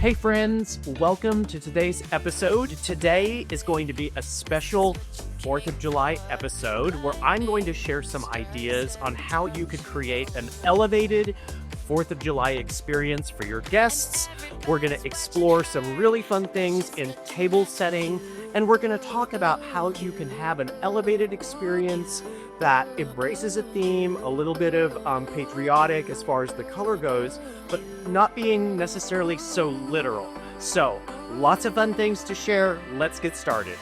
Hey friends, welcome to today's episode. Today is going to be a special 4th of July episode where I'm going to share some ideas on how you could create an elevated 4th of July experience for your guests. We're going to explore some really fun things in table setting, and we're going to talk about how you can have an elevated experience that embraces a theme, a little bit of patriotic as far as the color goes, but not being necessarily so literal. So, lots of fun things to share. Let's get started.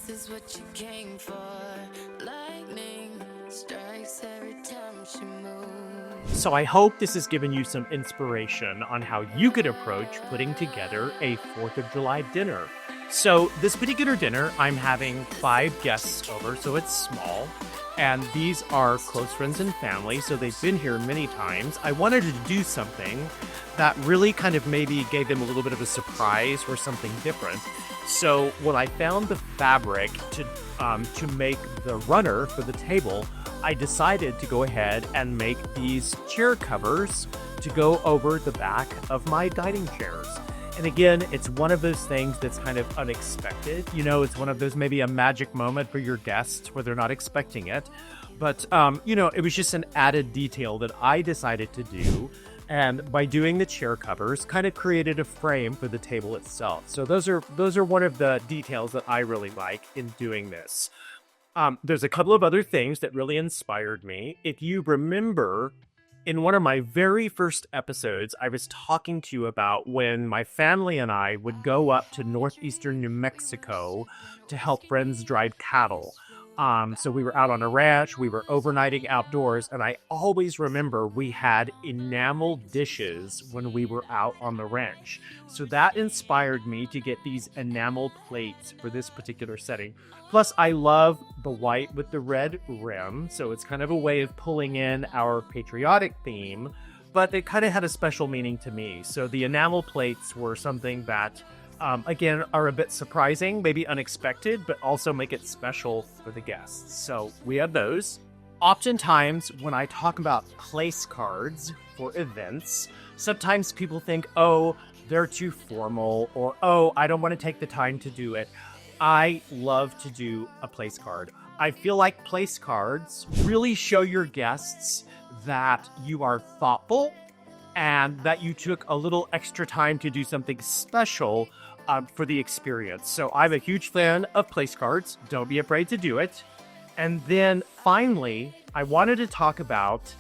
Is what you came for. Lightning strikes every time she moves. So I hope this has given you some inspiration on how you could approach putting together a 4th of July dinner. So this particular dinner, I'm having 5 guests over, so it's small. And these are close friends and family, so they've been here many times. I wanted to do something that really kind of maybe gave them a little bit of a surprise or something different. So when I found the fabric to make the runner for the table, I decided to go ahead and make these chair covers to go over the back of my dining chairs. And again, it's one of those things that's kind of unexpected. You know, it's one of those maybe a magic moment for your guests where they're not expecting it. But, it was just an added detail that I decided to do. And by doing the chair covers, kind of created a frame for the table itself. So those are one of the details that I really like in doing this. There's a couple of other things that really inspired me. If you remember, in one of my very first episodes, I was talking to you about when my family and I would go up to northeastern New Mexico to help friends drive cattle. So we were out on a ranch, we were overnighting outdoors, and I always remember we had enamel dishes when we were out on the ranch. So that inspired me to get these enamel plates for this particular setting. Plus, I love the white with the red rim, so it's kind of a way of pulling in our patriotic theme, but it kind of had a special meaning to me. So the enamel plates were something that again, are a bit surprising, maybe unexpected, but also make it special for the guests. So we have those. Oftentimes, when I talk about place cards for events, sometimes people think, oh, they're too formal, or oh, I don't want to take the time to do it. I love to do a place card. I feel like place cards really show your guests that you are thoughtful and that you took a little extra time to do something special for the experience. So I'm a huge fan of place cards. Don't be afraid to do it. And then finally, I wanted to talk about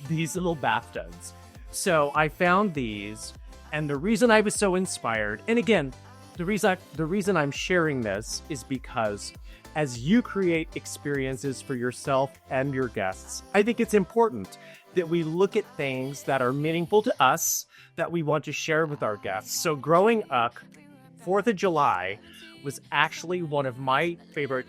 these little bathtubs. So I found these, and the reason I was so inspired, and again, the reason I'm sharing this is because as you create experiences for yourself and your guests, I think it's important that we look at things that are meaningful to us that we want to share with our guests. So growing up, 4th of July was actually one of my favorite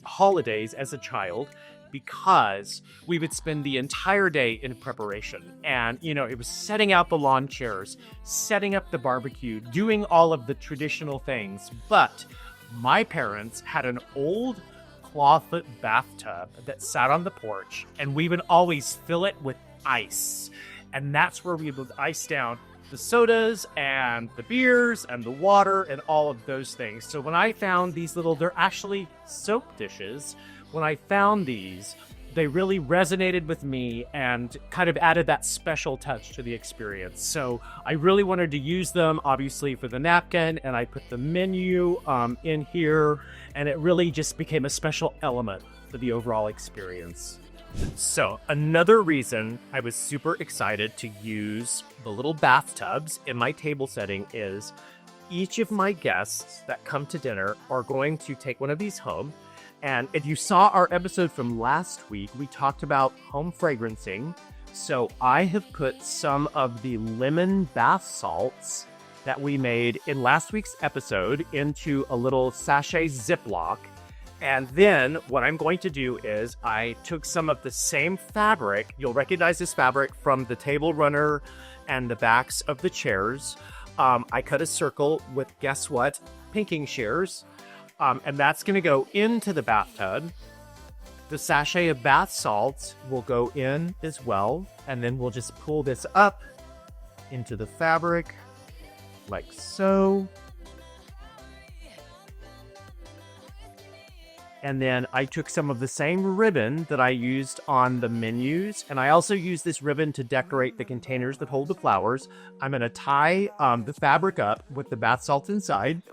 holidays as a child because we would spend the entire day in preparation. And, it was setting out the lawn chairs, setting up the barbecue, doing all of the traditional things. But my parents had an old clawfoot bathtub that sat on the porch, and we would always fill it with ice. And that's where we would ice down the sodas and the beers and the water and all of those things. So when I found these they're actually soap dishes. When I found these, they really resonated with me and kind of added that special touch to the experience. So I really wanted to use them, obviously, for the napkin, and I put the menu in here, and it really just became a special element for the overall experience. So another reason I was super excited to use the little bathtubs in my table setting is each of my guests that come to dinner are going to take one of these home. And if you saw our episode from last week, we talked about home fragrancing. So I have put some of the lemon bath salts that we made in last week's episode into a little sachet Ziploc. And then what I'm going to do is I took some of the same fabric. You'll recognize this fabric from the table runner and the backs of the chairs. I cut a circle with, guess what, pinking shears. And that's going to go into the bathtub. The sachet of bath salts will go in as well. And then we'll just pull this up into the fabric like so. And then I took some of the same ribbon that I used on the menus. And I also used this ribbon to decorate the containers that hold the flowers. I'm going to tie the fabric up with the bath salts inside.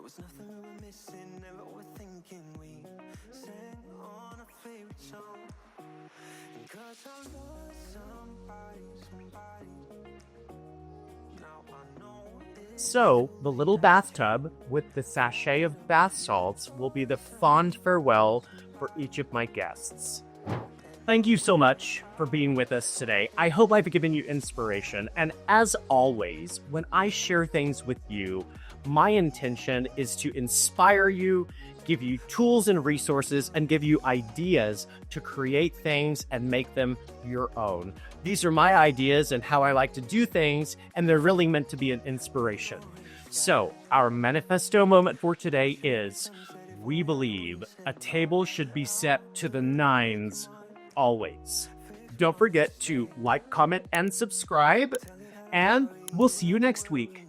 So, the little bathtub with the sachet of bath salts will be the fond farewell for each of my guests. Thank you so much for being with us today. I hope I've given you inspiration. And as always, when I share things with you, my intention is to inspire you, give you tools and resources, and give you ideas to create things and make them your own. These are my ideas and how I like to do things, and they're really meant to be an inspiration. So, our manifesto moment for today is, we believe a table should be set to the 9s always. Don't forget to like, comment, and subscribe, and we'll see you next week.